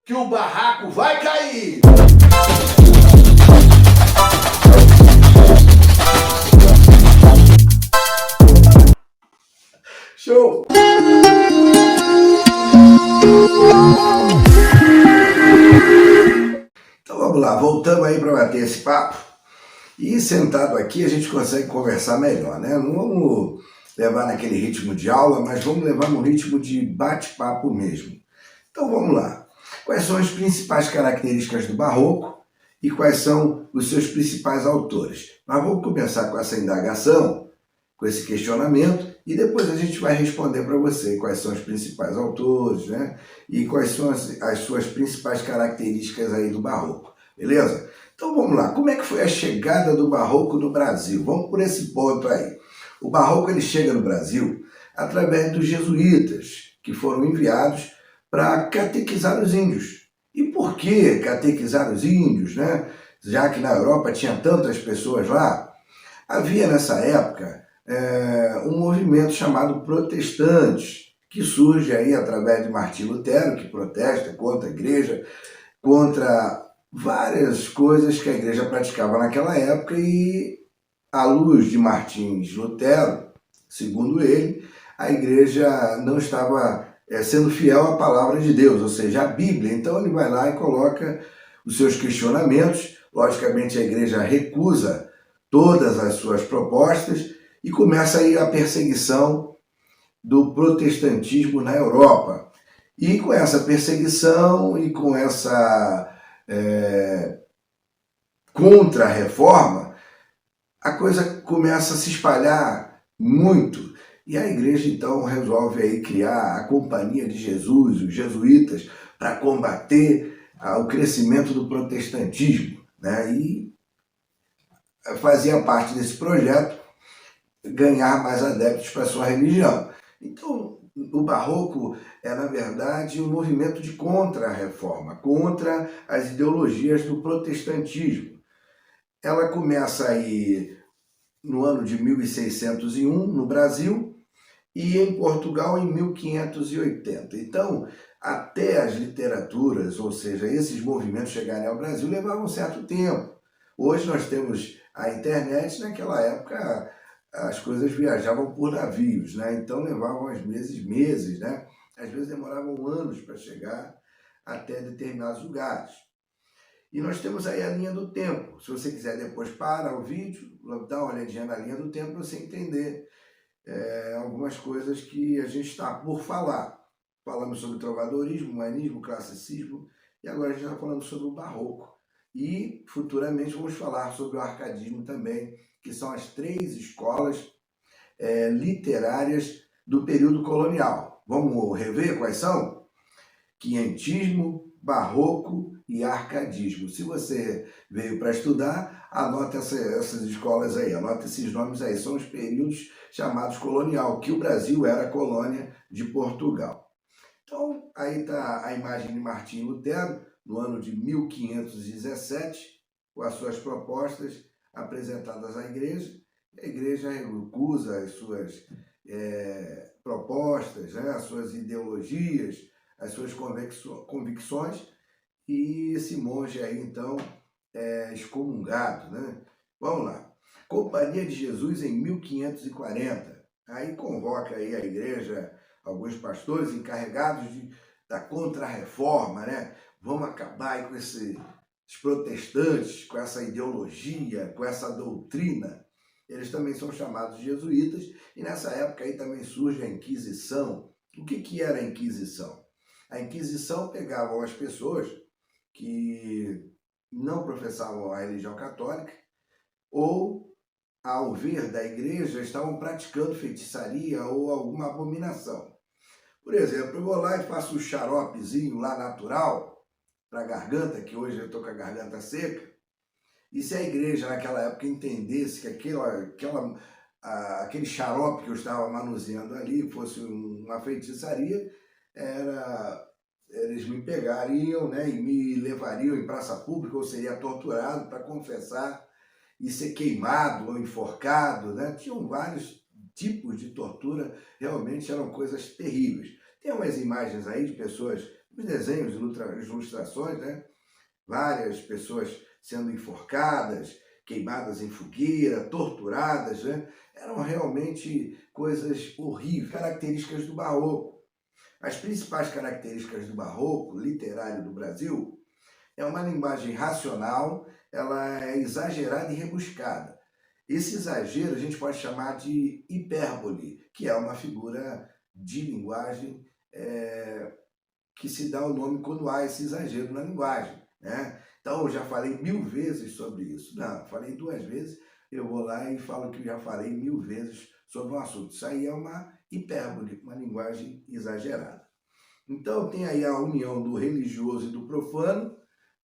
que o barraco vai cair! Show! Então vamos lá, voltamos aí para bater esse papo. E sentado aqui a gente consegue conversar melhor, né? Não vamos levar naquele ritmo de aula, mas vamos levar no ritmo de bate-papo mesmo. Então vamos lá. Quais são as principais características do Barroco e quais são os seus principais autores? Nós vamos começar com essa indagação, com esse questionamento, e depois a gente vai responder para você quais são os principais autores, né? E quais são as suas principais características aí do Barroco, beleza? Então vamos lá, como é que foi a chegada do Barroco no Brasil? Vamos por esse ponto aí. O Barroco ele chega no Brasil através dos jesuítas, que foram enviados para catequizar os índios. E por que catequizar os índios, né? Já que na Europa tinha tantas pessoas lá, havia nessa época um movimento chamado protestantes, que surge aí através de Martim Lutero, que protesta contra a igreja, contra várias coisas que a igreja praticava naquela época, e à luz de Martim Lutero, segundo ele, a igreja não estava sendo fiel à palavra de Deus, ou seja, à Bíblia. Então ele vai lá e coloca os seus questionamentos. Logicamente a igreja recusa todas as suas propostas e começa aí a perseguição do protestantismo na Europa. E com essa perseguição e com essa contra-reforma, a coisa começa a se espalhar muito. E a igreja, então, resolve aí criar a Companhia de Jesus, os jesuítas, para combater o crescimento do protestantismo, né? E fazia parte desse projeto ganhar mais adeptos para a sua religião. Então, o Barroco é, na verdade, um movimento de contra-reforma, contra as ideologias do protestantismo. Ela começa aí no ano de 1601, no Brasil, e em Portugal em 1580. Então, até as literaturas, ou seja, esses movimentos chegarem ao Brasil, levavam um certo tempo. Hoje nós temos a internet, naquela época as coisas viajavam por navios, né? Então levavam às vezes meses, né? Às vezes demoravam anos para chegar até determinados lugares. E nós temos aí a linha do tempo. Se você quiser depois para o vídeo, dá uma olhadinha na linha do tempo para você entender algumas coisas que a gente está por falar. Falamos sobre trovadorismo, humanismo, classicismo, e agora a gente está falando sobre o Barroco. E futuramente vamos falar sobre o arcadismo também, que são as três escolas literárias do período colonial. Vamos rever quais são? Quinhentismo, Barroco e arcadismo. Se você veio para estudar, anota essas escolas aí, anota esses nomes aí. São os períodos chamados colonial, que o Brasil era colônia de Portugal. Então, aí está a imagem de Martim Lutero, no ano de 1517, com as suas propostas apresentadas à igreja. A igreja recusa as suas propostas, né, as suas ideologias, as suas convicções, e esse monge aí, então, é excomungado, né? Vamos lá. Companhia de Jesus em 1540. Aí convoca aí a igreja, alguns pastores encarregados da contra-reforma, né? Vamos acabar aí com esses protestantes, com essa ideologia, com essa doutrina. Eles também são chamados de jesuítas, e nessa época aí também surge a Inquisição. O que era a Inquisição? A Inquisição pegava as pessoas que não professavam a religião católica ou, ao ver da igreja, estavam praticando feitiçaria ou alguma abominação. Por exemplo, eu vou lá e faço um xaropezinho lá natural para a garganta, que hoje eu estou com a garganta seca, e se a igreja naquela época entendesse que aquele xarope que eu estava manuseando ali fosse uma feitiçaria, eles me pegariam, né, e me levariam em praça pública, ou seria torturado para confessar e ser queimado ou enforcado, né? Tinham vários tipos de tortura, realmente eram coisas terríveis. Tem umas imagens aí de pessoas os desenhos, ilustrações, né? Várias pessoas sendo enforcadas, queimadas em fogueira, torturadas, né? Eram realmente coisas horríveis, características do barroco. As principais características do barroco literário do Brasil é uma linguagem racional, ela é exagerada e rebuscada. Esse exagero a gente pode chamar de hipérbole, que é uma figura de linguagem que se dá o nome quando há esse exagero na linguagem, né? Então, eu já falei 1000 vezes sobre isso. Não, falei 2 vezes, eu vou lá e falo que já falei 1000 vezes sobre um assunto. Isso aí é uma hipérbole, uma linguagem exagerada. Então, tem aí a união do religioso e do profano,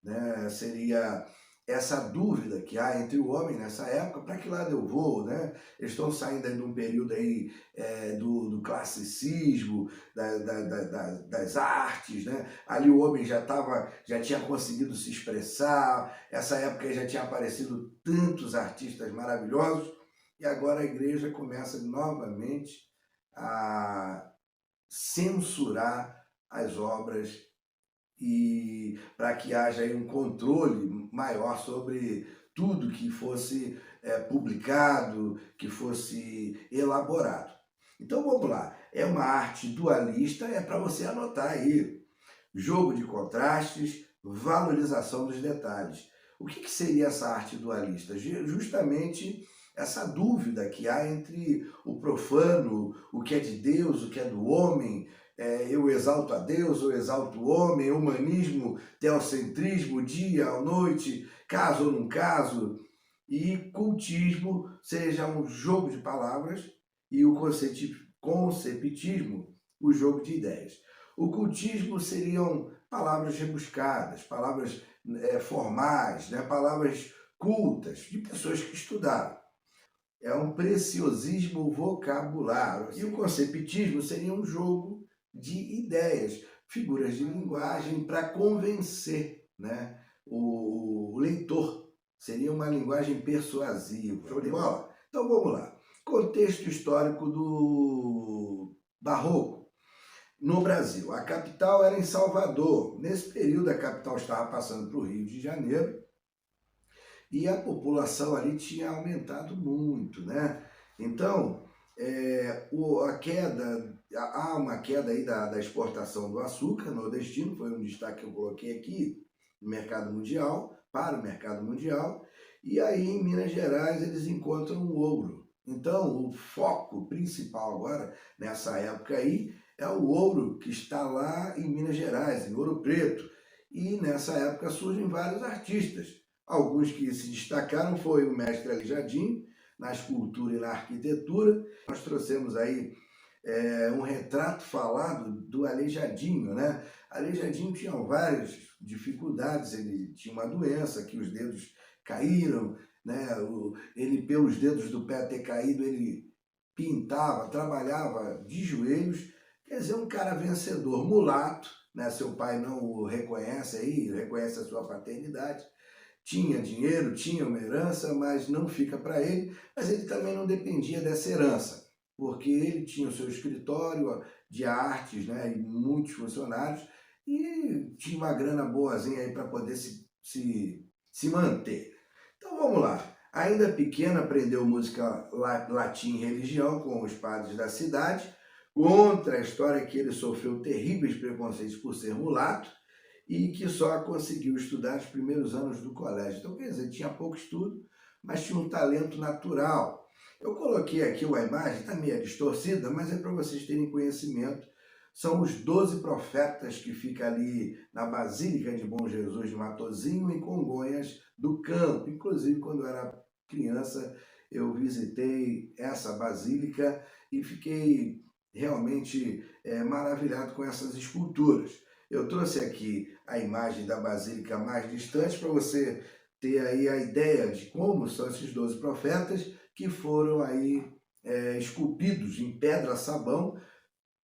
né? Seria essa dúvida que há entre o homem nessa época, para que lado eu vou, né? Eles estão saindo aí de um período aí do classicismo, das artes, né? Ali o homem já tinha conseguido se expressar, essa época aí já tinha aparecido tantos artistas maravilhosos, e agora a igreja começa novamente a censurar as obras e para que haja aí um controle maior sobre tudo que fosse publicado, que fosse elaborado. Então vamos lá, é uma arte dualista, é para você anotar aí, jogo de contrastes, valorização dos detalhes. O que seria essa arte dualista? Justamente essa dúvida que há entre o profano, o que é de Deus, o que é do homem, eu exalto a Deus, eu exalto o homem, humanismo, teocentrismo, dia ou noite, caso ou não caso, e cultismo seja um jogo de palavras e o conceptismo, o jogo de ideias. O cultismo seriam palavras rebuscadas, palavras formais, né? Palavras cultas, de pessoas que estudaram. É um preciosismo vocabulário. E o conceptismo seria um jogo de ideias, figuras de linguagem para convencer, né, o leitor. Seria uma linguagem persuasiva. Show de bola? Então vamos lá. Contexto histórico do Barroco no Brasil. A capital era em Salvador. Nesse período, a capital estava passando para o Rio de Janeiro e a população ali tinha aumentado muito, né? Então, há uma queda aí da exportação do açúcar nordestino, foi um destaque que eu coloquei aqui, no mercado mundial, para o mercado mundial, e aí em Minas Gerais eles encontram o ouro. Então, o foco principal agora, nessa época aí, é o ouro que está lá em Minas Gerais, em Ouro Preto. E nessa época surgem vários artistas. Alguns que se destacaram foi o mestre Aleijadinho, na escultura e na arquitetura. Nós trouxemos aí um retrato falado do Aleijadinho, né? Aleijadinho tinha várias dificuldades, ele tinha uma doença que os dedos caíram, né? Ele, pelos dedos do pé ter caído, ele pintava, trabalhava de joelhos, quer dizer, um cara vencedor, mulato, né? Seu pai não o reconhece aí, reconhece a sua paternidade, tinha dinheiro, tinha uma herança, mas não fica para ele, mas ele também não dependia dessa herança, porque ele tinha o seu escritório de artes, né, e muitos funcionários, e tinha uma grana boazinha aí para poder se manter. Então vamos lá. Ainda pequena, aprendeu música latim e religião com os padres da cidade, contra a história que ele sofreu terríveis preconceitos por ser mulato, e que só conseguiu estudar os primeiros anos do colégio. Então, quer dizer, tinha pouco estudo, mas tinha um talento natural. Eu coloquei aqui uma imagem, está meio distorcida, mas é para vocês terem conhecimento. São os 12 profetas que ficam ali na Basílica de Bom Jesus de Matozinho, em Congonhas do Campo. Inclusive, quando eu era criança, eu visitei essa basílica e fiquei realmente maravilhado com essas esculturas. Eu trouxe aqui a imagem da basílica mais distante para você ter aí a ideia de como são esses 12 profetas que foram aí esculpidos em pedra-sabão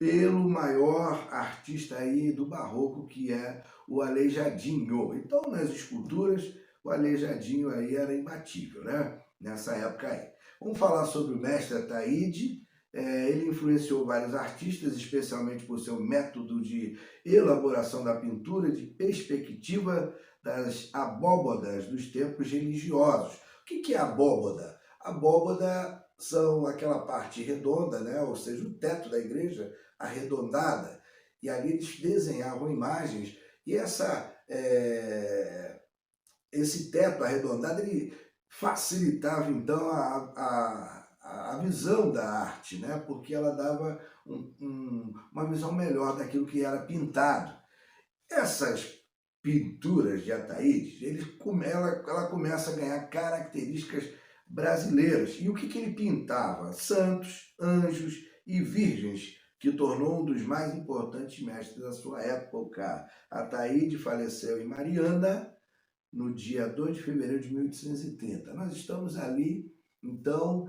pelo maior artista aí do barroco, que é o Aleijadinho. Então, nas esculturas, o Aleijadinho aí era imbatível, né? Nessa época aí. Vamos falar sobre o mestre Ataíde, Ele influenciou vários artistas, especialmente por seu método de elaboração da pintura, de perspectiva das abóbodas dos templos religiosos. O que é abóboda? Abóboda são aquela parte redonda, né? Ou seja, o teto da igreja arredondada. E ali eles desenhavam imagens e esse teto arredondado ele facilitava então a visão da arte, né? Porque ela dava uma visão melhor daquilo que era pintado. Essas pinturas de Ataíde, ela começa a ganhar características brasileiras. E o que ele pintava? Santos, anjos e virgens, que tornou um dos mais importantes mestres da sua época. Ataíde faleceu em Mariana, no dia 2 de fevereiro de 1830. Nós estamos ali, então,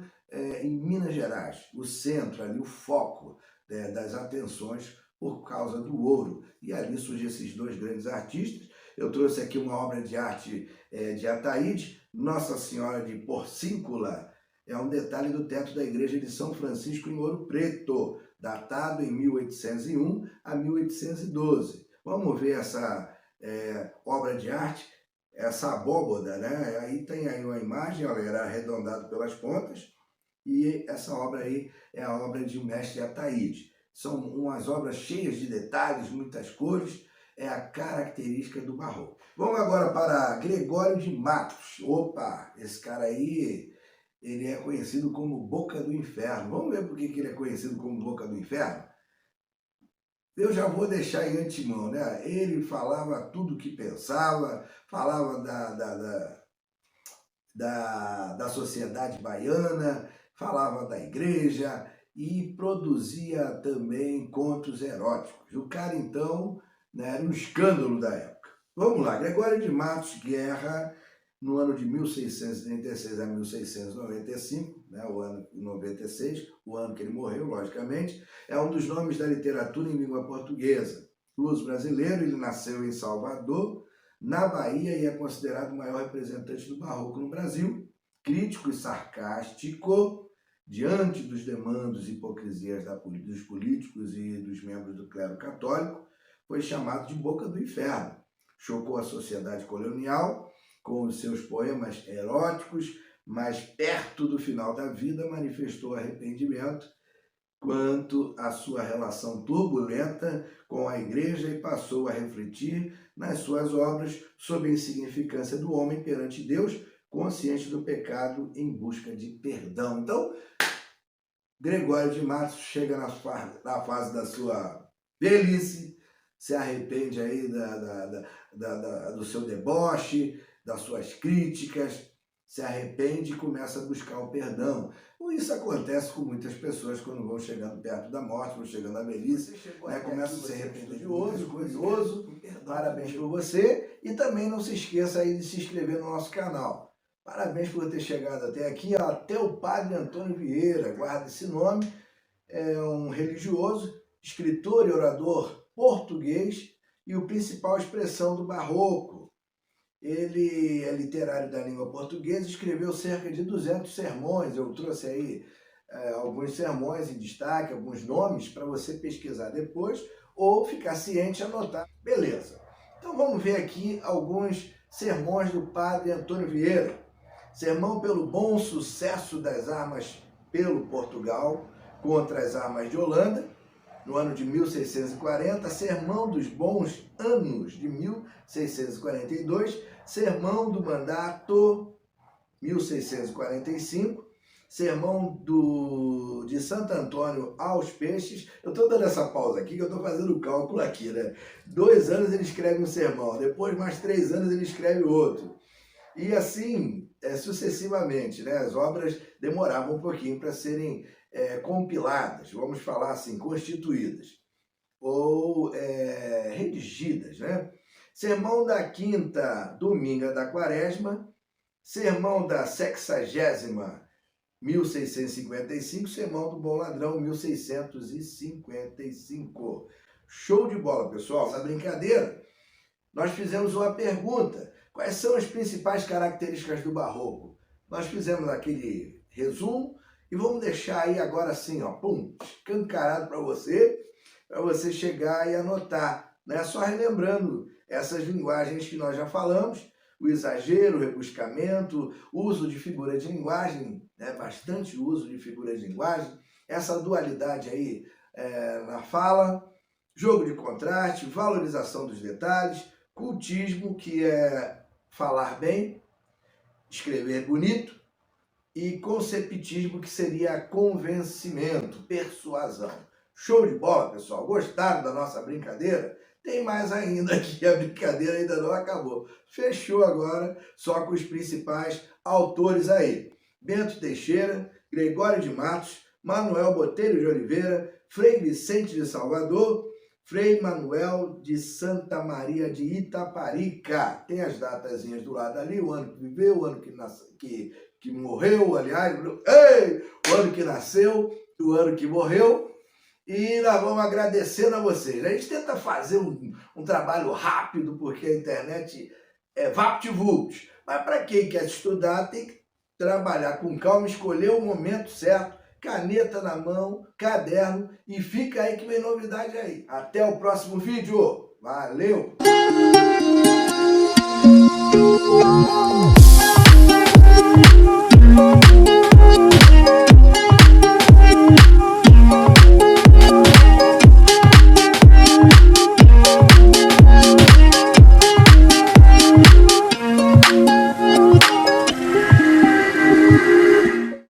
em Minas Gerais, o centro ali, o foco das atenções por causa do ouro. E ali surgem esses dois grandes artistas. Eu trouxe aqui uma obra de arte de Ataíde, Nossa Senhora de Porcíncula. É um detalhe do teto da igreja de São Francisco em Ouro Preto, datado em 1801 a 1812. Vamos ver essa obra de arte, essa abóboda, né? Aí tem aí uma imagem, olha, era arredondado pelas pontas, e essa obra aí é a obra de um mestre Ataíde. São umas obras cheias de detalhes, muitas cores, é a característica do barroco. Vamos agora para Gregório de Matos. Opa, esse cara aí, ele é conhecido como Boca do Inferno. Vamos ver por que ele é conhecido como Boca do Inferno? Eu já vou deixar em antemão, né? Ele falava tudo o que pensava, falava da sociedade baiana, falava da igreja e produzia também contos eróticos. O cara, então, né, era um escândalo da época. Vamos lá, Gregório de Matos Guerra, no ano de 1636 a 1695, né, o ano 96, o ano que ele morreu, logicamente, é um dos nomes da literatura em língua portuguesa. Luso-brasileiro, ele nasceu em Salvador, na Bahia, e é considerado o maior representante do barroco no Brasil. Crítico e sarcástico, diante dos demandos e hipocrisias dos políticos e dos membros do clero católico, foi chamado de Boca do Inferno. Chocou a sociedade colonial com os seus poemas eróticos, mas perto do final da vida manifestou arrependimento quanto à sua relação turbulenta com a igreja e passou a refletir nas suas obras sobre a insignificância do homem perante Deus, consciente do pecado em busca de perdão. Então, Gregório de Matos chega na fase da sua velhice, se arrepende aí do seu deboche, das suas críticas, se arrepende e começa a buscar o perdão. Isso acontece com muitas pessoas quando vão chegando perto da morte, vão chegando à velhice, né, começam a se arrepender de curioso. Parabéns por você e também não se esqueça aí de se inscrever no nosso canal. Parabéns por ter chegado até aqui, até o Padre Antônio Vieira, guarda esse nome, é um religioso, escritor e orador português e o principal expressão do barroco. Ele é literário da língua portuguesa, escreveu cerca de 200 sermões, eu trouxe aí alguns sermões em destaque, alguns nomes para você pesquisar depois ou ficar ciente e anotar. Beleza, então vamos ver aqui alguns sermões do Padre Antônio Vieira. Sermão pelo bom sucesso das armas pelo Portugal contra as armas de Holanda, no ano de 1640, Sermão dos Bons Anos, de 1642, Sermão do Mandato, 1645, Sermão de Santo Antônio aos Peixes. Eu estou dando essa pausa aqui, que eu estou fazendo o cálculo aqui, né? 2 anos ele escreve um sermão, depois mais 3 anos ele escreve outro. E assim, sucessivamente, né? As obras demoravam um pouquinho para serem compiladas, vamos falar assim, constituídas, ou redigidas, né? Sermão da quinta dominga da quaresma, sermão da 60ª, 1655, sermão do bom ladrão, 1655. Show de bola, pessoal. Essa brincadeira, nós fizemos uma pergunta: quais são as principais características do barroco? Nós fizemos aquele resumo e vamos deixar aí agora assim, ó, pum, escancarado para você chegar e anotar, né? Só relembrando essas linguagens que nós já falamos, o exagero, o rebuscamento, uso de figura de linguagem, né? Bastante uso de figura de linguagem, essa dualidade aí na fala, jogo de contraste, valorização dos detalhes, cultismo, que é falar bem, escrever bonito, e conceptismo, que seria convencimento, persuasão. Show de bola, pessoal? Gostaram da nossa brincadeira? Tem mais ainda aqui, a brincadeira ainda não acabou. Fechou agora, só com os principais autores aí. Bento Teixeira, Gregório de Matos, Manuel Botelho de Oliveira, Frei Vicente de Salvador, Frei Manuel de Santa Maria de Itaparica. Tem as datazinhas do lado ali, o ano que viveu, o ano que morreu, aliás, o ano que nasceu, o ano que morreu. E nós vamos agradecendo a vocês. A gente tenta fazer um trabalho rápido, porque a internet é vapt-vupt. Mas para quem quer estudar, tem que trabalhar com calma, escolher o momento certo, caneta na mão, caderno, e fica aí que vem novidade aí. Até o próximo vídeo. Valeu!